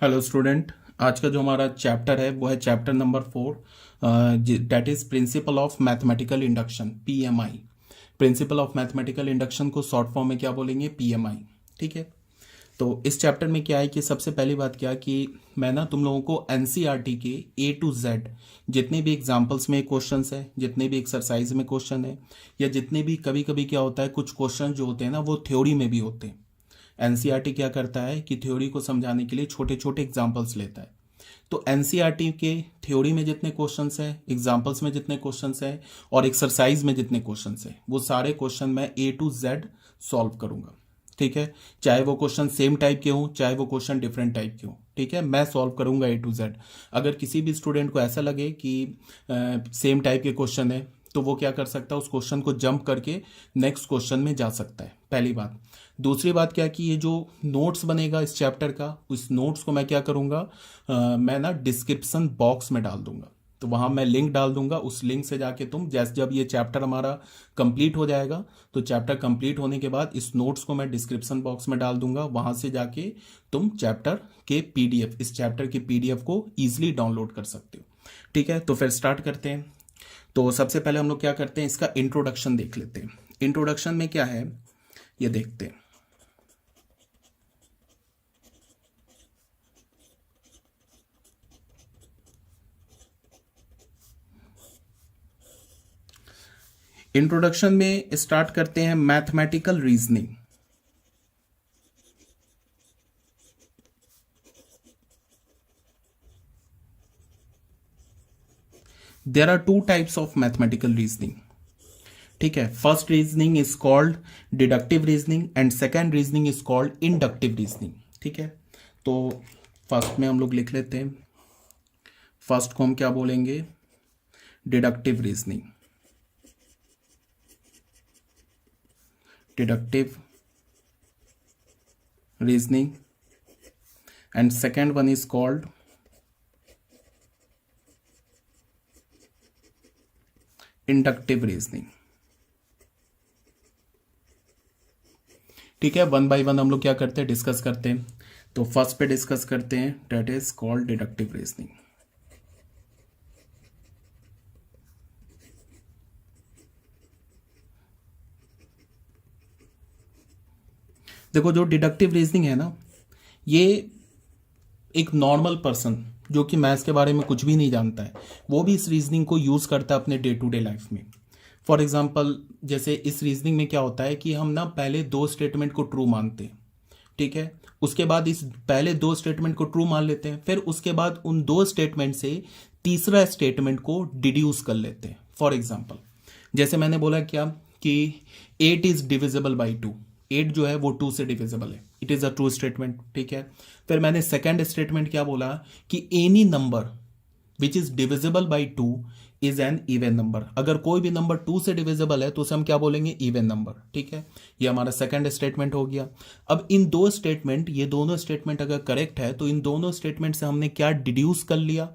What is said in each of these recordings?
Hello student. आज का जो हमारा चैप्टर है वो है chapter number 4, that is principle of mathematical induction, PMI. Principle of mathematical induction को शॉर्ट फॉर्म में क्या बोलेंगे? पीएमआई। ठीक है। तो इस चैप्टर में क्या है कि सबसे पहली बात क्या कि मैं ना तुम लोगों को एनसीईआरटी के ए टू जेड जितने भी एग्जाम्पल्स में क्वेश्चंस है, जितने भी एक्सरसाइज में क्वेश्चन है, या जितने भी कभी कभी क्या होता है कुछ क्वेश्चन जो होते हैं ना वो थ्योरी में भी होते हैं। एनसीईआरटी क्या करता है कि थ्योरी को समझाने के लिए छोटे छोटे एग्जाम्पल्स लेता है। तो एनसीईआरटी के थ्योरी में जितने क्वेश्चंस हैं, एग्जाम्पल्स में जितने क्वेश्चंस हैं और एक्सरसाइज में जितने क्वेश्चंस हैं, वो सारे क्वेश्चन मैं ए टू जेड सॉल्व करूंगा। ठीक है। चाहे वो क्वेश्चन सेम टाइप के हों, चाहे वो क्वेश्चन डिफरेंट टाइप के हों, ठीक है, मैं सॉल्व करूंगा ए टू जेड। अगर किसी भी स्टूडेंट को ऐसा लगे कि सेम टाइप के क्वेश्चन है तो वो क्या कर सकता है, उस क्वेश्चन को जंप करके नेक्स्ट क्वेश्चन में जा सकता है। पहली बात। दूसरी बात क्या कि ये जो नोट्स बनेगा इस चैप्टर का, उस नोट्स को मैं क्या करूंगा, मैं ना डिस्क्रिप्शन बॉक्स में डाल दूंगा। तो वहां मैं लिंक डाल दूंगा, उस लिंक से जाके तुम जैसे जब ये चैप्टर हमारा कंप्लीट हो जाएगा तो चैप्टर कंप्लीट होने के बाद इस नोट्स को मैं डिस्क्रिप्शन बॉक्स में डाल दूंगा, वहां से जाके तुम चैप्टर के पीडीएफ, इस चैप्टर की पीडीएफ को ईजिली डाउनलोड कर सकते हो। ठीक है। तो फिर स्टार्ट करते हैं। तो सबसे पहले हम लोग क्या करते हैं, इसका इंट्रोडक्शन देख लेते हैं। इंट्रोडक्शन में क्या है ये देखते हैं। इंट्रोडक्शन में स्टार्ट करते हैं mathematical reasoning. There are two types of mathematical reasoning. ठीक है। First reasoning is called deductive reasoning and second reasoning is called inductive reasoning. ठीक है। तो फर्स्ट में हम लोग लिख लेते हैं, फर्स्ट को हम क्या बोलेंगे, deductive reasoning. Deductive reasoning and second one is called inductive reasoning। ठीक है। वन बाय वन हम लोग क्या करते हैं, डिस्कस करते हैं। तो फर्स्ट पे डिस्कस करते हैं, that is called deductive reasoning. देखो जो डिडक्टिव रीजनिंग है ना, ये एक नॉर्मल पर्सन जो कि मैथ्स के बारे में कुछ भी नहीं जानता है वो भी इस रीजनिंग को यूज करता है अपने डे टू डे लाइफ में। फॉर एग्जाम्पल, जैसे इस रीजनिंग में क्या होता है कि हम ना पहले दो स्टेटमेंट को ट्रू मानते हैं। ठीक है। उसके बाद इस पहले दो स्टेटमेंट को ट्रू मान लेते हैं, फिर उसके बाद उन दो स्टेटमेंट से तीसरा स्टेटमेंट को डिड्यूस कर लेते हैं। फॉर एग्जाम्पल, जैसे मैंने बोला क्या कि 8 इज डिविजिबल बाई 2। 8 जो है वो 2 से डिविजिबल है, it is a true statement. ठीक है। फिर मैंने सेकेंड स्टेटमेंट क्या बोला कि any number which is divisible by 2 is an even number. अगर कोई भी नंबर 2 से डिविजिबल है तो उसे हम क्या बोलेंगे, इवन नंबर। ठीक है। ये हमारा सेकंड स्टेटमेंट हो गया। अब इन दो स्टेटमेंट, ये दोनों स्टेटमेंट अगर करेक्ट है तो इन दोनों स्टेटमेंट से हमने क्या डिड्यूस कर लिया,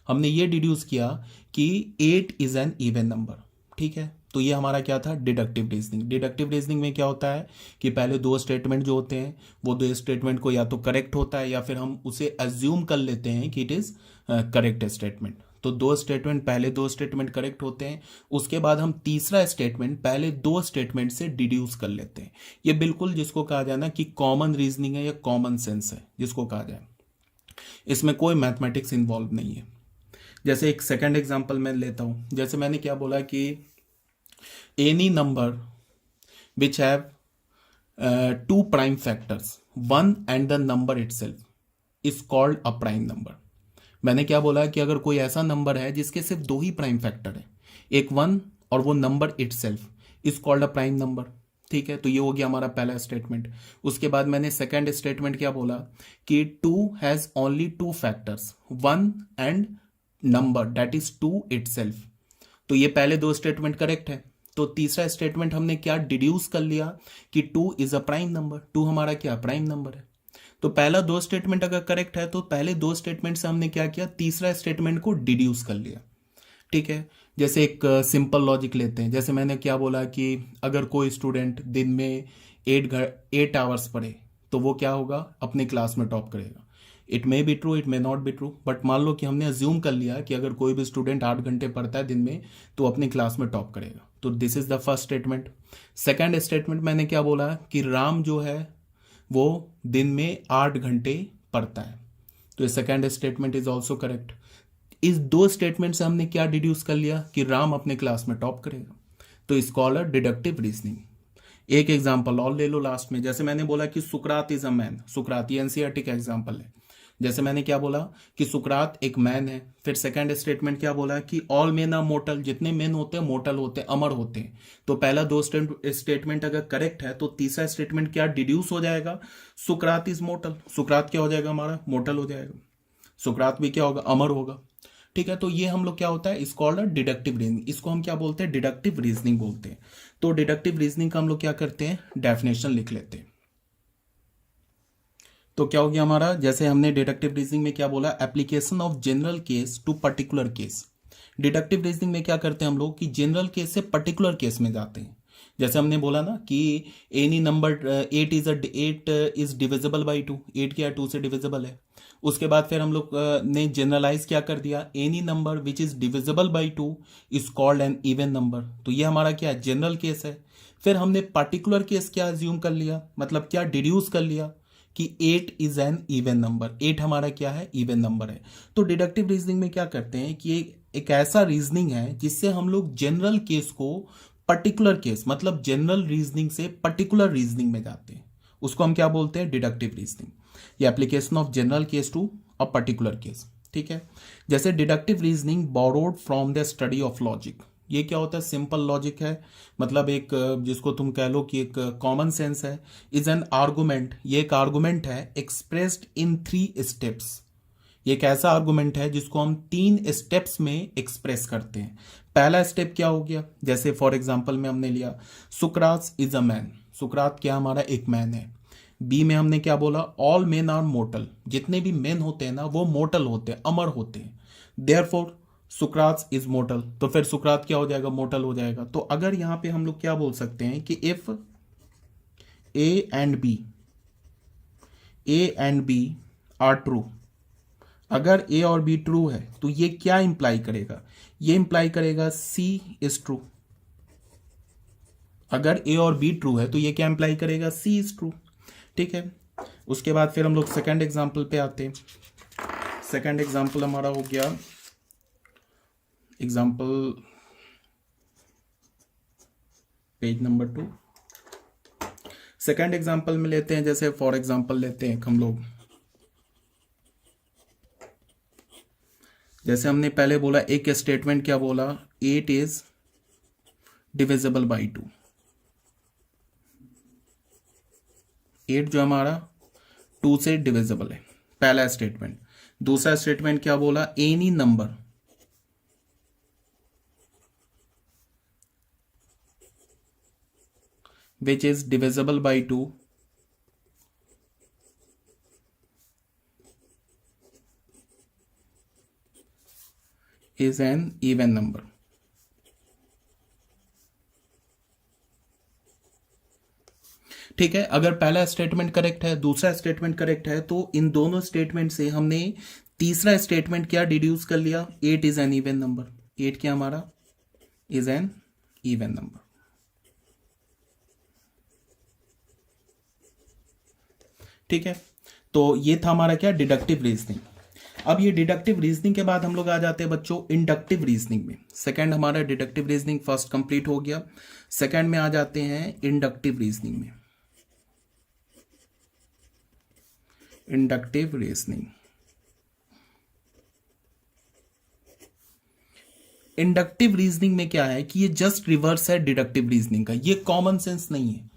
हमने ये डिड्यूस किया कि 8 इज एन इवन नंबर। ठीक है। तो ये हमारा क्या था, डिडक्टिव रीजनिंग। डिडक्टिव रीजनिंग में क्या होता है कि पहले दो स्टेटमेंट जो होते हैं वो दो स्टेटमेंट को या तो करेक्ट होता है या फिर हम उसे अज्यूम कर लेते हैं कि इट इज करेक्ट स्टेटमेंट। तो दो स्टेटमेंट, पहले दो स्टेटमेंट करेक्ट होते हैं, उसके बाद हम तीसरा स्टेटमेंट पहले दो स्टेटमेंट से डिड्यूस कर लेते हैं। ये बिल्कुल जिसको कहा जाए ना कि कॉमन रीजनिंग है या कॉमन सेंस है जिसको कहा जाए, इसमें कोई मैथमेटिक्स इन्वॉल्व नहीं है। जैसे एक सेकंड एग्जांपल मैं लेता हूं, जैसे मैंने क्या बोला कि any number which have two prime factors, one and the number itself is called a prime number. मैंने क्या बोला कि अगर कोई ऐसा नंबर है जिसके सिर्फ दो ही प्राइम फैक्टर है, एक 1 और वो number itself, is called a prime number. ठीक है। तो ये हो गया हमारा पहला स्टेटमेंट। उसके बाद मैंने सेकंड स्टेटमेंट क्या बोला कि 2 has only two factors, 1 and number that is 2 itself. तो ये पहले दो स्टेटमेंट करेक्ट है। तो तीसरा स्टेटमेंट हमने क्या डिड्यूस कर लिया कि 2 इज अ प्राइम नंबर। 2 हमारा क्या प्राइम नंबर है। तो पहला दो स्टेटमेंट अगर करेक्ट है तो पहले दो स्टेटमेंट से हमने क्या किया, तीसरा स्टेटमेंट को डिड्यूस कर लिया। ठीक है। जैसे एक सिंपल लॉजिक लेते हैं, जैसे मैंने क्या बोला कि अगर कोई स्टूडेंट दिन में 8 आवर्स पढ़े तो वो क्या होगा, अपने क्लास में टॉप करेगा। It may be true, it may not be true, but मान लो कि हमने अज्यूम कर लिया कि अगर कोई भी स्टूडेंट 8 घंटे पढ़ता है दिन में तो अपनी क्लास में टॉप करेगा। तो this is the first statement. Second statement मैंने क्या बोला कि राम जो है वो दिन में 8 घंटे पढ़ता है, तो ये second statement is also correct. इस दो स्टेटमेंट से हमने क्या डिड्यूस कर लिया कि राम अपने क्लास में टॉप करेगा, तो इस कॉल्ड डिडक्टिव रीजनिंग। एक एग्जांपल और ले लो लास्ट में, जैसे मैंने बोला कि सुकरात इज अ मैन, सुकरात ये एनसीईआरटी का एग्जांपल है। जैसे मैंने क्या बोला कि सुकरात एक मैन है, फिर सेकंड स्टेटमेंट क्या बोला कि ऑल मेन आर मोर्टल, जितने मेन होते हैं मोर्टल होते हैं, अमर होते हैं। तो पहला दो स्टेटमेंट अगर करेक्ट है तो तीसरा स्टेटमेंट क्या डिड्यूस हो जाएगा, सुकरात इज मोर्टल, सुकरात क्या हो जाएगा हमारा, मोर्टल हो जाएगा, सुकरात भी क्या होगा, अमर होगा। ठीक है, तो ये हम लोग क्या होता है, इस कॉल्ड डिडक्टिव रीजनिंग, इसको हम क्या बोलते हैं, डिडक्टिव रीजनिंग बोलते हैं। तो डिडक्टिव रीजनिंग का हम लोग क्या करते हैं, डेफिनेशन लिख लेते हैं। तो क्या हो गया हमारा, जैसे हमने डिडक्टिव रीजनिंग में क्या बोला, application of general case to particular case. Deductive reasoning में क्या करते हैं हम लोग कि जनरल केस से पर्टिकुलर केस में जाते हैं। जैसे हमने बोला ना कि any number 8 is divisible by 2, 8 क्या 2 से डिविजिबल है। उसके बाद फिर हम लोग ने जनरलाइज क्या कर दिया, any number which is divisible by 2 is called an even number. तो ये हमारा क्या है, जनरल केस है। फिर हमने पर्टिकुलर केस क्या अज्यूम कर लिया, मतलब क्या डिड्यूस कर लिया कि 8 इज एन इवन नंबर, 8 हमारा क्या है, इवन नंबर है। तो डिडक्टिव रीजनिंग में क्या करते हैं कि एक ऐसा रीजनिंग है जिससे हम लोग जनरल केस को पर्टिकुलर केस, मतलब जनरल रीजनिंग से पर्टिकुलर रीजनिंग में जाते हैं, उसको हम क्या बोलते हैं, डिडक्टिव रीजनिंग, या application of general case to a particular case. ठीक है, जैसे deductive reasoning borrowed from the study of logic, ये क्या होता है, सिंपल लॉजिक है, मतलब एक जिसको तुम कह लो कि एक कॉमन सेंस है। इज एन आर्गुमेंट, ये एक आर्गुमेंट है एक्सप्रेस्ड इन 3 स्टेप्स। ये एक ऐसा आर्गुमेंट है जिसको हम 3 स्टेप्स में एक्सप्रेस करते हैं। पहला स्टेप क्या हो गया, जैसे फॉर एग्जांपल में हमने लिया सुकरात इज अ मैन, सुकरात क्या हमारा एक मैन है। बी में हमने क्या बोला, ऑल मेन आर मोर्टल, जितने भी मेन होते हैं ना वो मोर्टल होते हैं, अमर होते हैं। देयरफॉर सुकरात इज मोर्टल, तो फिर सुकरात क्या हो जाएगा, मोर्टल हो जाएगा। तो अगर यहां पे हम लोग क्या बोल सकते हैं कि if A and B are true, अगर ए और बी ट्रू है तो ये क्या इंप्लाई करेगा, ये इंप्लाई करेगा सी इज ट्रू। अगर ए और बी ट्रू है तो ये क्या इंप्लाई करेगा, सी इज ट्रू। ठीक है, उसके बाद फिर हम लोग सेकंड एग्जांपल पे आते हैं। सेकंड एग्जांपल हमारा हो गया example page number 2। Second example में लेते हैं, जैसे फॉर एग्जांपल लेते हैं हम लोग, जैसे हमने पहले बोला एक स्टेटमेंट क्या बोला, 8 इज डिविजिबल बाई 2, 8 जो हमारा 2 से डिविजिबल है, पहला स्टेटमेंट। दूसरा स्टेटमेंट क्या बोला, any number which is divisible by 2 is an even number। ठीक है, अगर पहला स्टेटमेंट करेक्ट है, दूसरा स्टेटमेंट करेक्ट है, तो इन दोनों स्टेटमेंट से हमने तीसरा स्टेटमेंट क्या डिड्यूस कर लिया, 8 इज एन इवन नंबर, 8 क्या हमारा इज एन इवन नंबर। ठीक है, तो ये था हमारा क्या, डिडक्टिव रीजनिंग। अब ये डिडक्टिव रीजनिंग के बाद हम लोग आ जाते हैं बच्चों इंडक्टिव रीजनिंग में। सेकंड हमारा डिडक्टिव रीजनिंग फर्स्ट कंप्लीट हो गया, सेकंड में आ जाते हैं इंडक्टिव रीजनिंग में। इंडक्टिव रीजनिंग, इंडक्टिव रीजनिंग में क्या है कि ये जस्ट रिवर्स है डिडक्टिव रीजनिंग का, ये कॉमन सेंस नहीं है।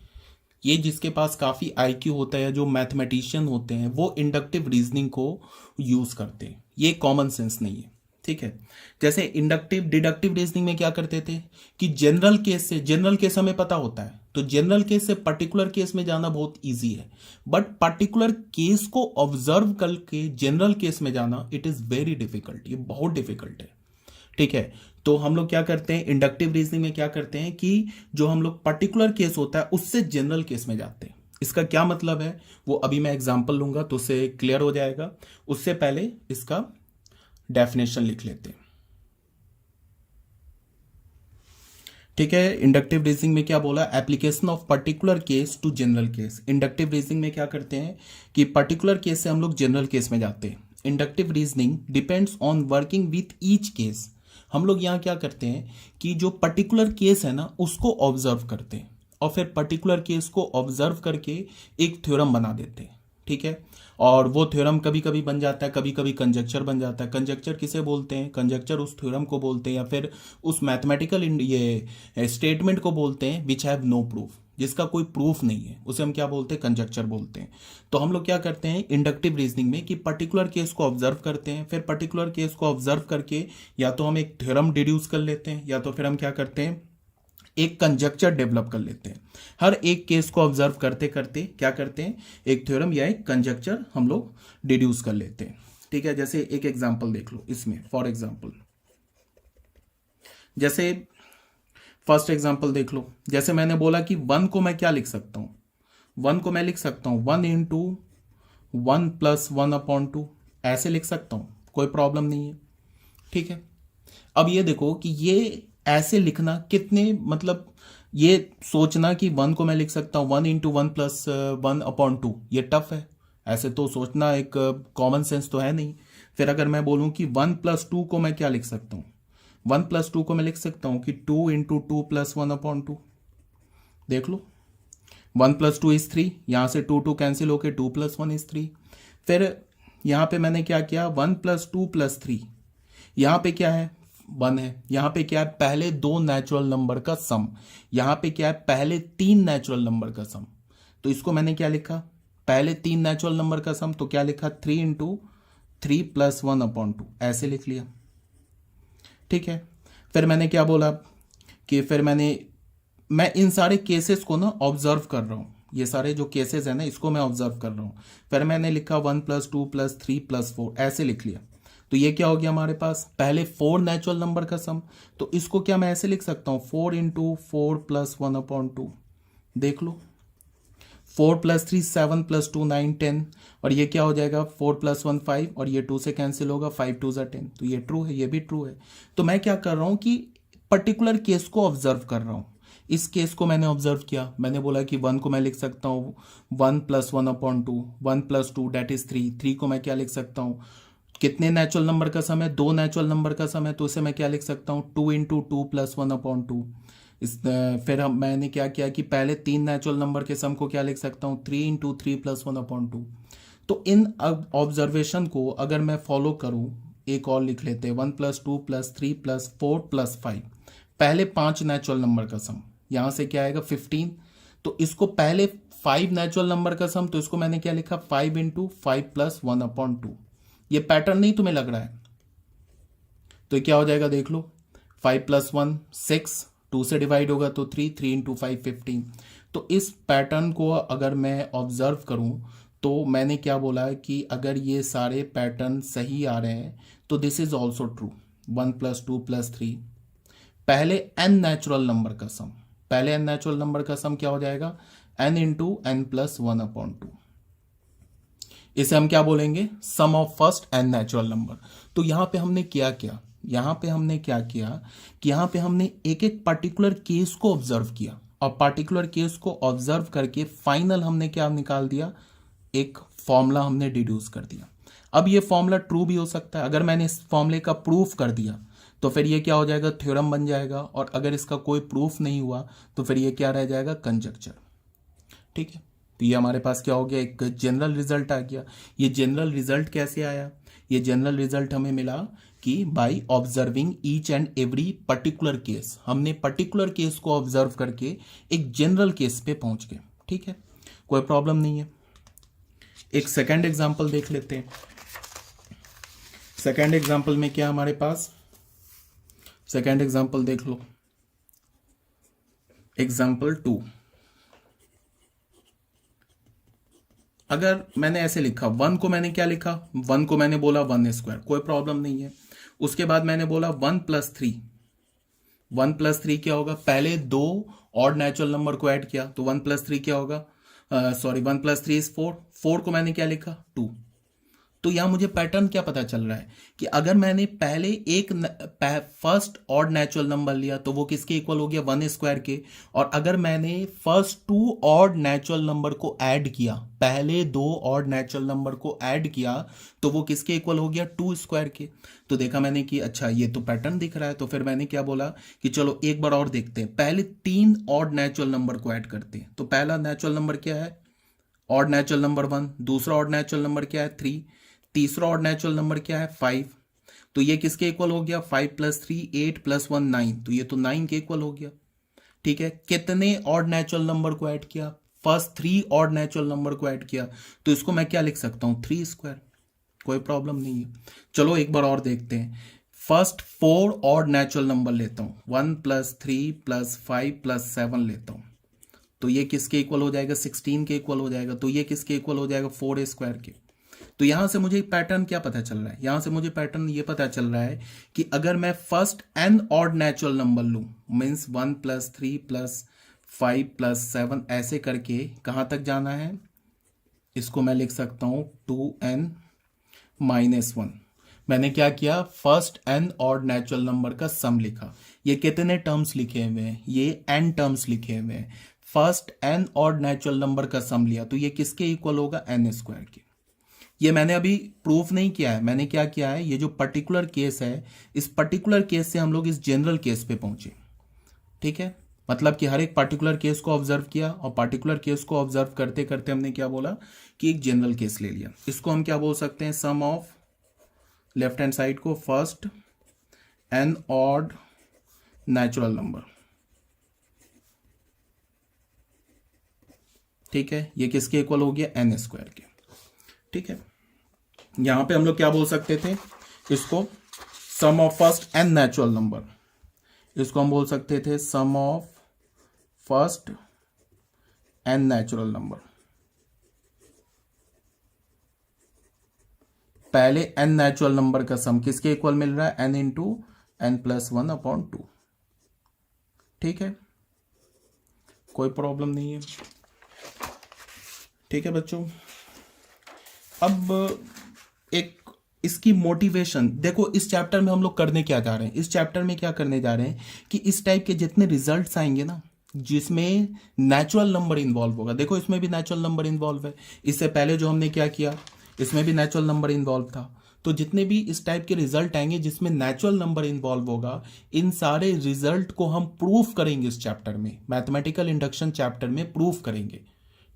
ये जिसके पास काफी आईक्यू होता है, जो मैथमेटिशियन होते हैं, वो इंडक्टिव रीजनिंग को यूज करते हैं, ये कॉमन सेंस नहीं है। ठीक है, जैसे डिडक्टिव रीजनिंग में क्या करते थे कि जनरल केस हमें पता होता है, तो जनरल केस से पर्टिकुलर केस में जाना बहुत इजी है, बट पर्टिकुलर केस को ऑब्जर्व करके जनरल केस में जाना इट इज वेरी डिफिकल्ट, ये बहुत डिफिकल्ट है। ठीक है, तो हम लोग क्या करते हैं इंडक्टिव रीजनिंग में, क्या करते हैं कि जो हम लोग पर्टिकुलर केस होता है उससे जनरल केस में जाते हैं। इसका क्या मतलब है वो अभी मैं एग्जांपल लूंगा तो उससे क्लियर हो जाएगा। उससे पहले इसका डेफिनेशन लिख लेते हैं। ठीक है, इंडक्टिव रीजनिंग में क्या बोला, application of particular case to general case. Inductive reasoning में क्या करते हैं कि पर्टिकुलर केस से हम लोग जनरल केस में जाते हैं। Inductive reasoning depends on working with each case. हम लोग यहाँ क्या करते हैं कि जो पर्टिकुलर केस है ना उसको ऑब्जर्व करते हैं और फिर पर्टिकुलर केस को ऑब्जर्व करके एक थ्योरम बना देते हैं। ठीक है, और वो थ्योरम कभी कभी बन जाता है, कभी कभी कंजक्चर बन जाता है। कंजक्चर किसे बोलते हैं, कंजक्चर उस थ्योरम को बोलते हैं या फिर उस मैथमेटिकल ये स्टेटमेंट को बोलते हैं विच हैव नो प्रूफ, जिसका कोई प्रूफ नहीं है, उसे हम क्या बोलते हैं, कंजक्चर बोलते हैं। तो हम लोग क्या करते हैं इंडक्टिव रीजनिंग में कि पर्टिकुलर केस को ऑब्जर्व करते हैं, फिर पर्टिकुलर केस को ऑब्जर्व करके या तो हम एक थ्योरम डिड्यूस कर लेते हैं या तो फिर हम क्या करते हैं एक कंजक्चर डेवलप कर लेते हैं। हर एक केस को ऑब्जर्व करते करते क्या करते हैं एक थ्योरम या एक कंजक्चर हम लोग डिड्यूस कर लेते हैं। ठीक है, जैसे एक एग्जांपल देख लो इसमें, फॉर एग्जांपल जैसे फर्स्ट एग्जांपल देख लो। जैसे मैंने बोला कि 1 को मैं क्या लिख सकता हूं, 1 को मैं लिख सकता हूं 1 इंटू 1 प्लस 1/2, ऐसे लिख सकता हूं, कोई प्रॉब्लम नहीं है। ठीक है, अब ये देखो कि ये ऐसे लिखना कितने मतलब ये सोचना कि 1 को मैं लिख सकता हूं 1 इंटू 1 प्लस 1/2, ये टफ है। ऐसे तो सोचना एक कॉमन सेंस तो है नहीं। फिर अगर मैं बोलूं कि 1 प्लस 2 को मैं क्या लिख सकता हूं, 1 प्लस 2 को मैं लिख सकता हूं कि 2 इंटू 2 प्लस 1/2। देख लो 1 प्लस 2 इज 3, यहां से 2 कैंसिल होके 2 प्लस 1 इज 3। फिर यहां पे मैंने क्या किया 1 प्लस 2 प्लस 3, यहां पे क्या है 1 है, यहां पे क्या है पहले 2 नेचुरल नंबर का सम, यहां पे क्या है पहले 3 नेचुरल नंबर का सम। तो इसको मैंने क्या लिखा पहले 3 नेचुरल नंबर का सम, तो क्या लिखा 3 इंटू 3 प्लस 1/2, ऐसे लिख लिया। ठीक है, फिर मैंने क्या बोला कि फिर मैं इन सारे केसेस को ना ऑब्जर्व कर रहा हूं, ये सारे जो केसेस है ना इसको मैं ऑब्जर्व कर रहा हूं। फिर मैंने लिखा 1 प्लस 2 प्लस 3 प्लस 4, ऐसे लिख लिया। तो ये क्या हो गया हमारे पास पहले 4 नेचुरल नंबर का सम, तो इसको क्या मैं ऐसे लिख सकता हूं 4 इंटू 4 प्लस 1/2। देख लो 4 प्लस 3 7 प्लस 2 9 10, और ये क्या हो जाएगा 4 प्लस 1 5, और ये 2 से कैंसिल होगा 5 2 10। तो ये ट्रू है, ये भी ट्रू है। तो मैं क्या कर रहा हूं कि पर्टिकुलर केस को ऑब्जर्व कर रहा हूं। इस केस को मैंने ऑब्जर्व किया, मैंने बोला कि 1 को मैं लिख सकता हूं 1 प्लस 1/2, 1 प्लस 2 डेट इज 3, 3 को मैं क्या लिख सकता हूं कितने नेचुरल नंबर का सम है 2 नेचुरल नंबर का सम है, तो इसे मैं क्या लिख सकता हूँ 2 इंटू 2 प्लस 1/2। फिर मैंने क्या किया कि पहले 3 नेचुरल नंबर के सम को क्या लिख सकता हूँ 3 इंटू 3 प्लस 1/2। तो इन ऑब्जर्वेशन को अगर मैं फॉलो करूँ, एक और लिख लेते हैं 1 प्लस 2 प्लस 3 प्लस 4 प्लस 5, पहले 5 नेचुरल नंबर का सम, यहाँ से क्या आएगा 15। तो इसको पहले 5 नेचुरल नंबर का सम, तो इसको मैंने क्या लिखा 5 इंटू 5 प्लस 1/2। ये पैटर्न नहीं तुम्हें लग रहा है, तो ये क्या हो जाएगा देख लो 5 प्लस 1 6, 2 से डिवाइड होगा तो 3, 3 इंटू 5 15। तो इस पैटर्न को अगर मैं ऑब्जर्व करूं तो मैंने क्या बोला कि अगर ये सारे पैटर्न सही आ रहे हैं तो this is also true. 1 plus 2 plus 3, पहले n नेचुरल नंबर का सम, पहले n नेचुरल नंबर का सम क्या हो जाएगा n इंटू n प्लस 1/2। इसे हम क्या बोलेंगे sum of first and natural number. तो यहां पे हमने क्या किया, यहां पे हमने क्या किया कि यहां पे हमने एक एक पर्टिकुलर केस को ऑब्जर्व किया और पर्टिकुलर केस को ऑब्जर्व करके फाइनल हमने क्या निकाल दिया, एक फॉर्मूला हमने डिड्यूस कर दिया। अब ये फॉर्मूला ट्रू भी हो सकता है, अगर मैंने इस फॉर्मूले का प्रूफ कर दिया तो फिर ये क्या हो जाएगा थ्योरम बन जाएगा, और अगर इसका कोई प्रूफ नहीं हुआ तो फिर ये क्या रह जाएगा कंजक्चर। ठीक है, तो ये हमारे पास क्या हो गया एक जनरल रिजल्ट आ गया। ये जनरल रिजल्ट कैसे आया, ये जनरल रिजल्ट हमें मिला कि by observing each and every particular case, हमने पर्टिकुलर केस को ऑब्जर्व करके एक जनरल केस पे पहुंच गए। ठीक है, कोई प्रॉब्लम नहीं है। एक सेकंड एग्जांपल देख लेते हैं। सेकंड एग्जांपल में क्या हमारे पास, सेकंड एग्जांपल देख लो, एग्जांपल 2। अगर मैंने ऐसे लिखा 1 को मैंने क्या लिखा, 1 को मैंने बोला 1 स्क्वायर, कोई प्रॉब्लम नहीं है। उसके बाद मैंने बोला 1 प्लस 3, 1 प्लस 3 क्या होगा, पहले 2 ऑड नेचुरल नंबर को ऐड किया तो 1 प्लस 3 क्या होगा सॉरी 1+3 = 4, 4 को मैंने क्या लिखा 2। तो यहां मुझे पैटर्न क्या पता चल रहा है कि अगर मैंने पहले एक फर्स्ट ऑड नेचुरल नंबर लिया तो वो किसके इक्वल हो गया 1² के, और अगर मैंने फर्स्ट 2 ऑड नेचुरल नंबर को ऐड किया, पहले 2 ऑड नेचुरल नंबर को ऐड किया तो वो किसके इक्वल हो गया 2² के। तो देखा मैंने कि अच्छा ये तो पैटर्न दिख रहा है, तो फिर मैंने क्या बोला कि चलो एक बार और देखते हैं, पहले 3 ऑड नेचुरल नंबर को ऐड करते हैं। तो पहला नेचुरल नंबर क्या है ऑड नेचुरल नंबर 1, दूसरा ऑड नेचुरल नंबर क्या है 3, तीसरा ऑड नेचुरल नंबर क्या है 5। तो ये किसके इक्वल हो गया 5 + 3 8 + 1 9, तो ये तो 9 के इक्वल हो गया। ठीक है, कितने ऑड नेचुरल नंबर को ऐड किया, फर्स्ट 3 ऑड नेचुरल नंबर को ऐड किया, तो इसको मैं क्या लिख सकता हूं 3², कोई प्रॉब्लम नहीं है। चलो एक बार और देखते हैं, फर्स्ट 4 ऑड नेचुरल नंबर लेता हूं 1 + 3 + 5 + 7 लेता हूं, तो ये किसके इक्वल हो जाएगा 16 के इक्वल हो जाएगा। तो ये किसके इक्वल हो जाएगा 4² के। तो यहां से मुझे पैटर्न क्या पता चल रहा है, यहां से मुझे पैटर्न ये पता चल रहा है कि अगर मैं first n odd natural number लूं, मीन्स 1 + 3 + 5 + 7 ऐसे करके कहां तक जाना है, इसको मैं लिख सकता हूं 2n - 1। मैंने क्या किया first n odd natural number का सम लिखा। ये कितने टर्म्स लिखे हुए हैं, ये n टर्म्स लिखे हुए हैं। First n odd natural number का सम लिया तो ये किसके इक्वल होगा n² के। ये मैंने अभी प्रूफ नहीं किया है, मैंने क्या किया है, ये जो पर्टिकुलर केस है, इस पर्टिकुलर केस से हम लोग इस जनरल केस पे पहुंचे। ठीक है, मतलब कि हर एक पर्टिकुलर केस को ऑब्जर्व किया और पर्टिकुलर केस को ऑब्जर्व करते करते हमने क्या बोला कि एक जनरल केस ले लिया। इसको हम क्या बोल सकते हैं, सम ऑफ लेफ्ट हैंड साइड को first n odd natural number. ठीक है, ये किसके इक्वल हो गया n² के। ठीक है, यहां पे हम लोग क्या बोल सकते थे, इसको sum of first n natural number, इसको हम बोल सकते थे sum of first n natural number. पहले n नेचुरल नंबर का सम किसके इक्वल मिल रहा है n × n + 1/2। ठीक है, कोई प्रॉब्लम नहीं है। ठीक है बच्चों, अब एक इसकी मोटिवेशन देखो, इस चैप्टर में हम लोग करने क्या जा रहे हैं, इस चैप्टर में क्या करने जा रहे हैं कि इस टाइप के जितने रिजल्ट्स आएंगे ना जिसमें नेचुरल नंबर इन्वॉल्व होगा, देखो इसमें भी नेचुरल नंबर इन्वॉल्व है, इससे पहले जो हमने क्या किया इसमें भी नेचुरल नंबर इन्वॉल्व था। तो जितने भी इस टाइप के रिजल्ट आएंगे जिसमें नेचुरल नंबर इन्वॉल्व होगा, इन सारे रिजल्ट को हम प्रूफ करेंगे इस चैप्टर में, मैथमेटिकल इंडक्शन चैप्टर में प्रूफ करेंगे।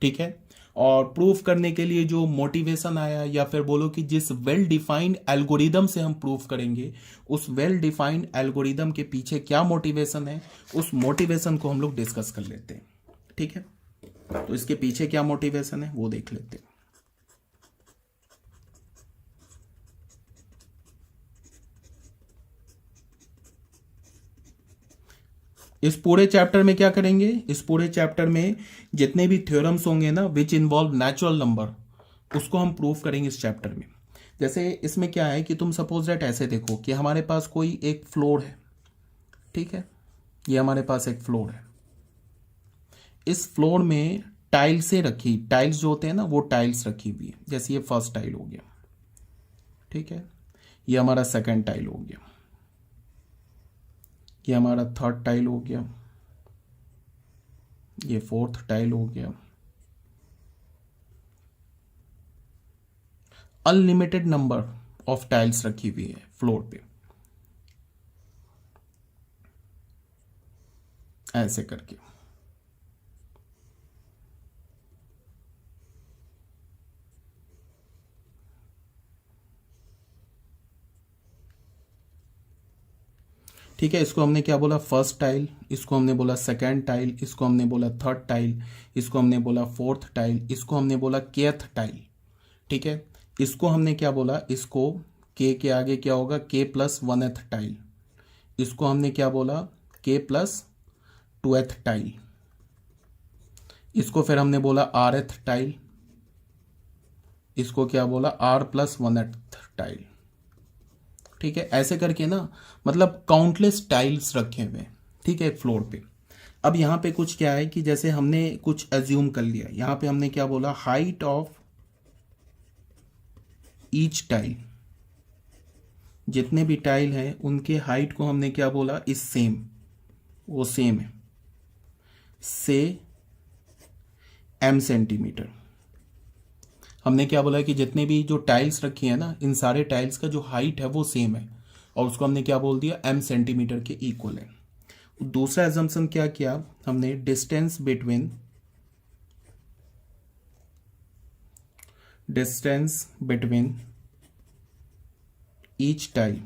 ठीक है, और प्रूफ करने के लिए जो मोटिवेशन आया या फिर बोलो कि जिस वेल डिफाइंड एल्गोरिदम से हम प्रूफ करेंगे, उस वेल डिफाइंड एल्गोरिदम के पीछे क्या मोटिवेशन है, उस मोटिवेशन को हम लोग डिस्कस कर लेते हैं। ठीक है, तो इसके पीछे क्या मोटिवेशन है वो देख लेते हैं। इस पूरे चैप्टर में क्या करेंगे, इस पूरे चैप्टर में जितने भी थ्योरम्स होंगे ना विच इन्वॉल्व नेचुरल नंबर, उसको हम प्रूफ करेंगे इस चैप्टर में। जैसे इसमें क्या है कि तुम सपोज दैट ऐसे देखो कि हमारे पास कोई एक फ्लोर है। ठीक है, ये हमारे पास एक फ्लोर है, इस फ्लोर में टाइल्स रखी, टाइल्स जो होते हैं ना वो टाइल्स रखी हुई है। जैसे ये फर्स्ट टाइल हो गया, ठीक है, ये हमारा सेकंड टाइल हो गया, ये हमारा थर्ड टाइल हो गया, ये फोर्थ टाइल हो गया। अनलिमिटेड नंबर ऑफ टाइल्स रखी हुई है फ्लोर पे, ऐसे करके। ठीक है, इसको हमने क्या बोला फर्स्ट टाइल, इसको हमने बोला सेकंड टाइल, इसको हमने बोला थर्ड टाइल, इसको हमने बोला फोर्थ टाइल, इसको हमने बोला केथ टाइल। ठीक है, इसको हमने क्या बोला, इसको के आगे क्या होगा k+1th टाइल, इसको हमने क्या बोला k+2th टाइल, इसको फिर हमने बोला rth टाइल, इसको क्या बोला r+1th टाइल। ठीक है, ऐसे करके ना मतलब काउंटलेस टाइल्स रखे हुए। ठीक है, फ्लोर पे। अब यहाँ पे कुछ क्या है कि जैसे हमने कुछ एज्यूम कर लिया, यहाँ पे हमने क्या बोला, हाइट ऑफ ईच टाइल, जितने भी टाइल हैं उनके हाइट को हमने क्या बोला, इज सेम, वो सेम है, से m सेंटीमीटर। हमने क्या बोला कि जितने भी जो टाइल्स रखी है ना, इन सारे टाइल्स का जो हाइट है वो सेम है, और उसको हमने क्या बोल दिया, m सेंटीमीटर के इक्वल है। दूसरा एजम्पशन क्या किया हमने, distance between each tile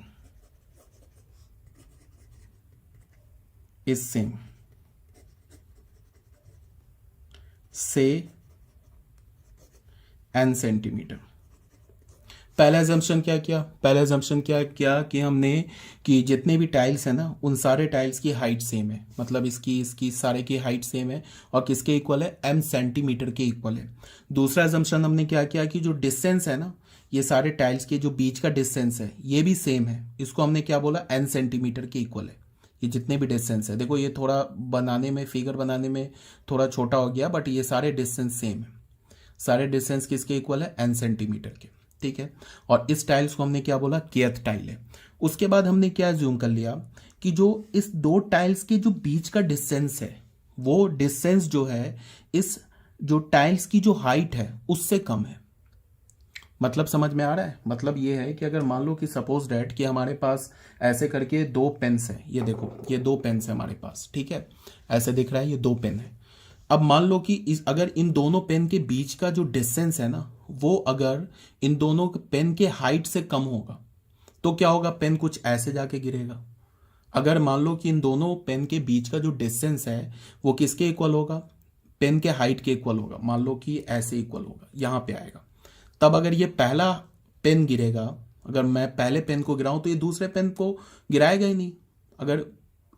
is same, से n सेंटीमीटर। पहला एजम्पशन क्या किया, पहला एजम्पशन क्या किया कि हमने कि जितने भी टाइल्स हैं ना, उन सारे टाइल्स की हाइट सेम है, मतलब इसकी सारे की हाइट सेम है, और किसके इक्वल है, m सेंटीमीटर के इक्वल है। दूसरा एजम्पशन हमने क्या किया कि जो डिस्टेंस है ना, ये सारे टाइल्स के जो बीच का डिस्टेंस है ये भी सेम है, इसको हमने क्या बोला, n सेंटीमीटर के इक्वल है। ये जितने भी डिस्टेंस है, देखो ये थोड़ा बनाने में, फिगर बनाने में थोड़ा छोटा हो गया, बट ये सारे डिस्टेंस सेम है, सारे डिस्टेंस किसके इक्वल है, n सेंटीमीटर के, ठीक है। और इस टाइल्स को हमने क्या बोला, kth टाइल है। उसके बाद हमने क्या जूम कर लिया कि जो इस दो टाइल्स के जो बीच का डिस्टेंस है, वो डिस्टेंस जो है इस जो टाइल्स की जो हाइट है उससे कम है। मतलब समझ में आ रहा है, मतलब ये है कि अगर मान लो कि सपोज डैट कि हमारे पास ऐसे करके दो पेन्स है, ये देखो ये दो पेन्स है हमारे पास, ठीक है, ऐसे दिख रहा है, ये दो पेन है। अब मान लो कि अगर इन दोनों पेन के बीच का जो डिस्टेंस है ना, वो अगर इन दोनों पेन के हाइट से कम होगा तो क्या होगा, पेन कुछ ऐसे जाके गिरेगा। अगर मान लो कि इन दोनों पेन के बीच का जो डिस्टेंस है वो किसके इक्वल होगा, पेन के हाइट के इक्वल होगा, मान लो कि ऐसे इक्वल होगा, यहां पे आएगा, तब अगर ये पहला पेन गिरेगा, अगर मैं पहले पेन को गिराऊं तो ये दूसरे पेन को गिराएगा ही नहीं, अगर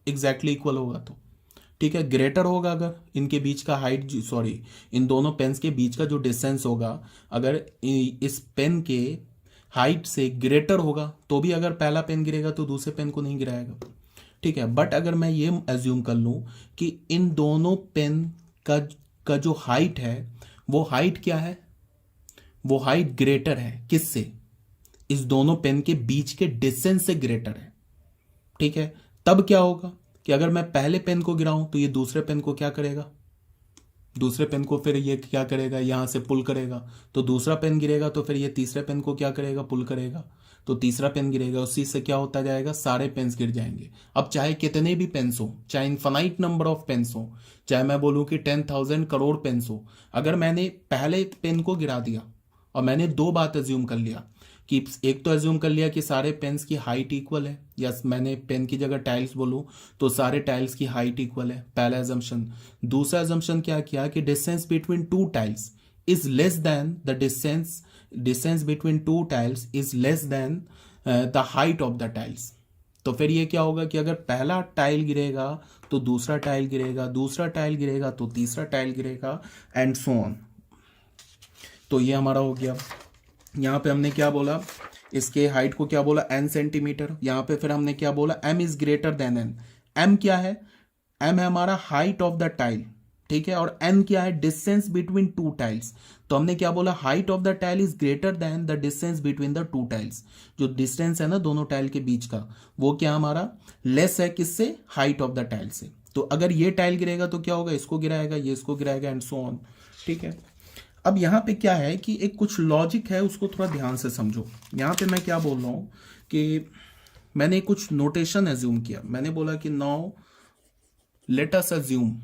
एग्जैक्टली इक्वल होगा तो, ठीक है। ग्रेटर होगा अगर इनके बीच का हाइट, सॉरी इन दोनों पेन्स के बीच का जो डिस्टेंस होगा, अगर इस पेन के हाइट से ग्रेटर होगा तो भी अगर पहला पेन गिरेगा तो दूसरे पेन को नहीं गिराएगा, ठीक है। बट अगर मैं ये एज्यूम कर लूं कि इन दोनों पेन का जो हाइट है, वो हाइट क्या है, वो हाइट ग्रेटर है किससे, इस दोनों पेन के बीच के डिस्टेंस से ग्रेटर है, ठीक है। तब क्या होगा कि अगर मैं पहले पेन को गिराऊं तो ये दूसरे पेन को क्या करेगा, दूसरे पेन को फिर ये क्या करेगा, यहां से पुल करेगा, तो दूसरा पेन गिरेगा तो फिर ये तीसरे पेन को क्या करेगा, पुल करेगा, तो तीसरा पेन गिरेगा, उसी से क्या होता जाएगा, सारे पेन्स गिर जाएंगे। अब चाहे कितने भी पेन्स हो, चाहे इन्फाइनाइट नंबर ऑफ पेन्स हो, चाहे मैं बोलूं कि 10,000 करोड़ पेन्स हो, अगर मैंने पहले पेन को गिरा दिया और मैंने दो बात एज्यूम कर लिया कि एक तो एज्यूम कर लिया कि सारे पेन्स की हाइट इक्वल है, या मैंने पेन की जगह टाइल्स बोलूं तो सारे टाइल्स की हाइट इक्वल है, पहला एजम्पशन। दूसरा एजम्पशन क्या किया कि distance between two tiles is less than the distance between two tiles is less than the height of the tiles. तो फिर ये क्या होगा कि अगर पहला टाइल गिरेगा तो दूसरा टाइल गिरेगा, दूसरा टाइल गिरेगा तो तीसरा टाइल गिरेगा, एंड सो ऑन। तो ये हमारा हो गया। यहाँ पे हमने क्या बोला, इसके हाइट को क्या बोला, n सेंटीमीटर। यहाँ पे फिर हमने क्या बोला, m is greater than n। m क्या है, m है हमारा हाइट ऑफ द टाइल, ठीक है, और n क्या है, डिस्टेंस बिटवीन टू टाइल्स। तो हमने क्या बोला, height of the tile is greater than the distance between the two tiles. जो डिस्टेंस है ना दोनों टाइल के बीच का, वो क्या हमारा लेस है किससे, हाइट ऑफ द टाइल से। तो अगर ये टाइल गिरेगा तो क्या होगा, इसको गिराएगा, ये इसको गिराएगा, एंड सो ऑन, ठीक है। अब यहां पे क्या है कि एक कुछ लॉजिक है, उसको थोड़ा ध्यान से समझो। यहां पे मैं क्या बोल रहा हूं कि मैंने कुछ नोटेशन एज्यूम किया, मैंने बोला कि now let us assume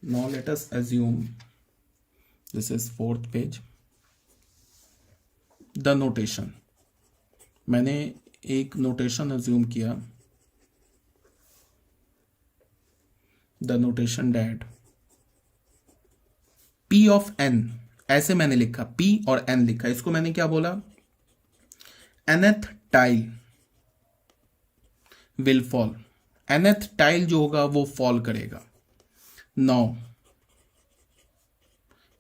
now let us assume, this is 4th page, the notation। मैंने एक नोटेशन एज्यूम किया, the notation that p of n, ऐसे मैंने लिखा, p और n लिखा, इसको मैंने क्या बोला, nth tile will fall, nth tile जो होगा वो फॉल करेगा। Now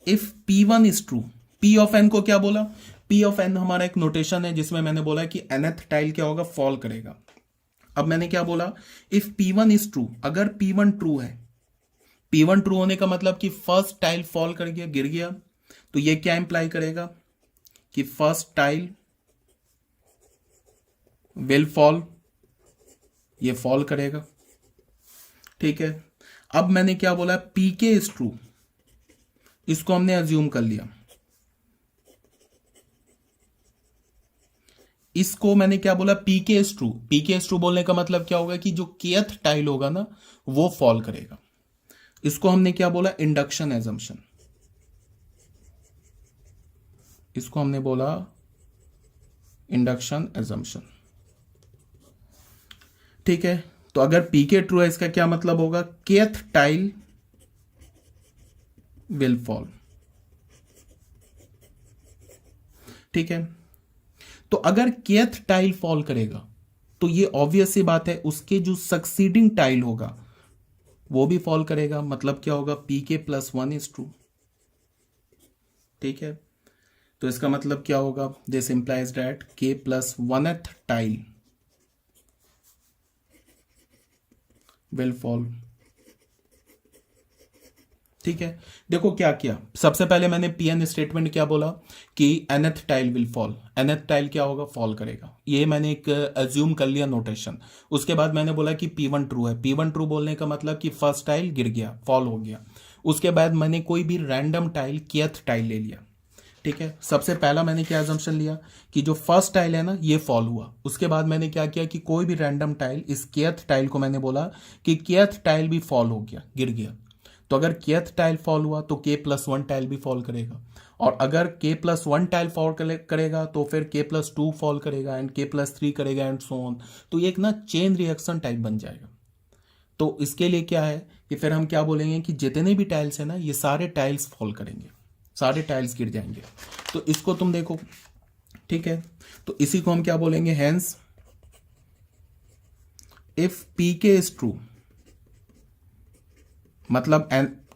if p1 is true, p of n को क्या बोला, पी ऑफ एन हमारा एक नोटेशन है जिसमें मैंने बोला कि nth टाइल क्या होगा, फॉल करेगा। अब मैंने क्या बोला, इफ P1 इज ट्रू, अगर P1 ट्रू है, P1 ट्रू होने का मतलब कि फर्स्ट टाइल फॉल कर गया, गिर गया, तो ये क्या इंप्लाई करेगा कि फर्स्ट टाइल विल फॉल, ये फॉल करेगा। ठीक है, अब मैंने क्या बोला, पीके इज ट्रू, इसको हमने अज्यूम कर लिया। इसको मैंने क्या बोला, PK is true. PK is true बोलने का मतलब क्या होगा कि जो केथ टाइल होगा ना वो फॉल करेगा। इसको हमने क्या बोला, इंडक्शन एजम्पशन। इसको हमने बोला इंडक्शन एजम्पशन। ठीक है, तो अगर पीके ट्रू है इसका क्या मतलब होगा, केथ टाइल विल फॉल। ठीक है, तो अगर केथ टाइल फॉल करेगा तो ये ऑब्वियस सी बात है उसके जो सक्सीडिंग टाइल होगा वो भी फॉल करेगा। मतलब क्या होगा, पीके प्लस वन इज ट्रू। ठीक है, तो इसका मतलब क्या होगा, दिस इंप्लाइज दैट के प्लस वनथ टाइल विल फॉल। ठीक है, देखो क्या किया, सबसे पहले मैंने पीएन स्टेटमेंट क्या बोला कि nth tile will fall. nth tile क्या होगा, फॉल करेगा, ये मैंने एक अज्यूम कर लिया नोटेशन। उसके बाद मैंने बोला कि P1 ट्रू है। P1 ट्रू बोलने का मतलब कि फर्स्ट टाइल गिर गया, फॉल हो गया। उसके बाद मैंने कोई भी रैंडम टाइल kth टाइल ले लिया। ठीक है, सबसे पहला मैंने क्या एजम्पशन लिया कि जो फर्स्ट टाइल है ना ये फॉल हुआ। उसके बाद मैंने क्या किया कि कोई भी रैंडम टाइल, इस kth टाइल को मैंने बोला कि kth टाइल भी फॉल हो गया, गिर गया। तो अगर kth टाइल फॉल हुआ तो k प्लस वन टाइल भी फॉल करेगा, और अगर k plus one tile fall करेगा तो फिर k प्लस टू फॉल करेगा, एंड k प्लस थ्री करेगा, एंड सो ऑन। तो ये एक ना चेन रिएक्शन टाइप बन जाएगा। तो इसके लिए क्या है कि फिर हम क्या बोलेंगे कि जितने भी टाइल्स है ना ये सारे टाइल्स फॉल करेंगे, सारे टाइल्स गिर जाएंगे। तो इसको तुम देखो। ठीक है, तो इसी को हम क्या बोलेंगे, hence if PK is true, मतलब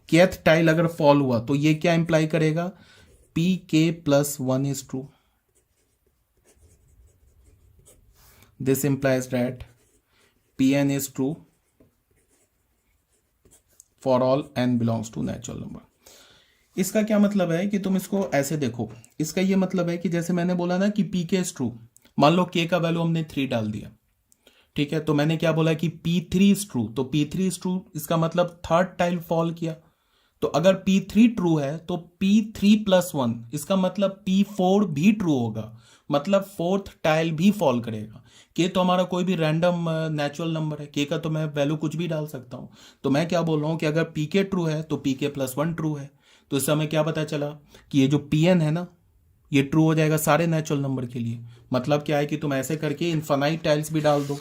kth टाइल अगर फॉल हुआ तो ये क्या इंप्लाई करेगा, P K plus one is true. This implies that P N is true for all N belongs to natural number. इसका क्या मतलब है कि तुम इसको ऐसे देखो, इसका ये मतलब है कि जैसे मैंने बोला ना कि पी के इज ट्रू, मान लो के का वैल्यू हमने 3 डाल दिया। ठीक है, तो मैंने क्या बोला कि P3 इज ट्रू, तो P3 इज ट्रू इसका मतलब थर्ड टाइल फॉल किया। तो अगर P3 ट्रू है तो P3 प्लस वन इसका मतलब P4 भी ट्रू होगा, मतलब फोर्थ टाइल भी फॉल करेगा। के तो हमारा कोई भी रैंडम नेचुरल नंबर है, के का तो मैं वैल्यू कुछ भी डाल सकता हूं। तो मैं क्या बोल रहा हूं कि अगर पीके ट्रू है तो पीके प्लस वन ट्रू है। तो इससे हमें क्या पता चला कि ये जो Pn है ना ये ट्रू हो जाएगा सारे नेचुरल नंबर के लिए। मतलब क्या है कि तुम ऐसे करके इन्फिनाइट टाइल्स भी डाल दो,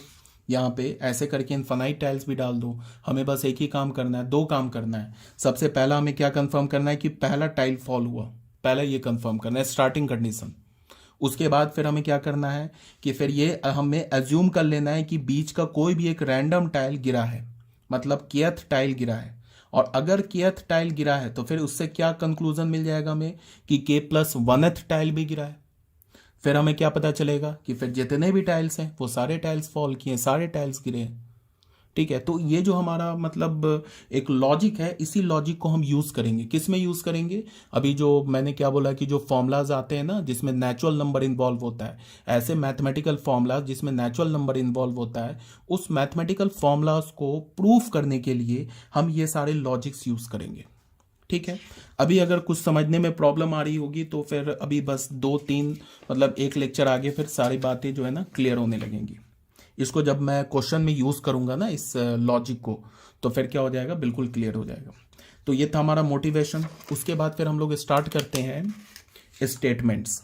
यहाँ पे ऐसे करके इन्फिनाइट टाइल्स भी डाल दो। हमें बस एक ही काम करना है, दो काम करना है। सबसे पहला हमें क्या कंफर्म करना है कि पहला टाइल फॉल हुआ, पहला ये कंफर्म करना है, स्टार्टिंग कंडीशन। उसके बाद फिर हमें क्या करना है कि फिर ये हमें एज्यूम कर लेना है कि बीच का कोई भी एक रैंडम टाइल गिरा है, मतलब kth टाइल गिरा है। और अगर kth टाइल गिरा है तो फिर उससे क्या कंक्लूजन मिल जाएगा हमें कि k प्लस वनथ टाइल भी गिरा है। फिर हमें क्या पता चलेगा कि फिर जितने भी टाइल्स हैं वो सारे टाइल्स फॉल किए, सारे टाइल्स गिरे हैं। ठीक है, तो ये जो हमारा मतलब एक लॉजिक है, इसी लॉजिक को हम यूज करेंगे। किस में यूज करेंगे, अभी जो मैंने क्या बोला कि जो फॉर्मूलाज आते हैं ना जिसमें नेचुरल नंबर इन्वॉल्व होता है, ऐसे मैथमेटिकल फॉर्मूलाज जिसमें नेचुरल नंबर इन्वॉल्व होता है, उस मैथमेटिकल फॉर्मूलाज को प्रूफ करने के लिए हम ये सारे लॉजिक्स यूज करेंगे। ठीक है, अभी अगर कुछ समझने में प्रॉब्लम आ रही होगी तो फिर अभी बस 2-3 मतलब एक लेक्चर आगे फिर सारी बातें जो है ना क्लियर होने लगेंगी। इसको जब मैं क्वेश्चन में यूज़ करूंगा ना इस लॉजिक को, तो फिर क्या हो जाएगा, बिल्कुल क्लियर हो जाएगा। तो ये था हमारा मोटिवेशन। उसके बाद फिर हम लोग स्टार्ट करते हैं स्टेटमेंट्स।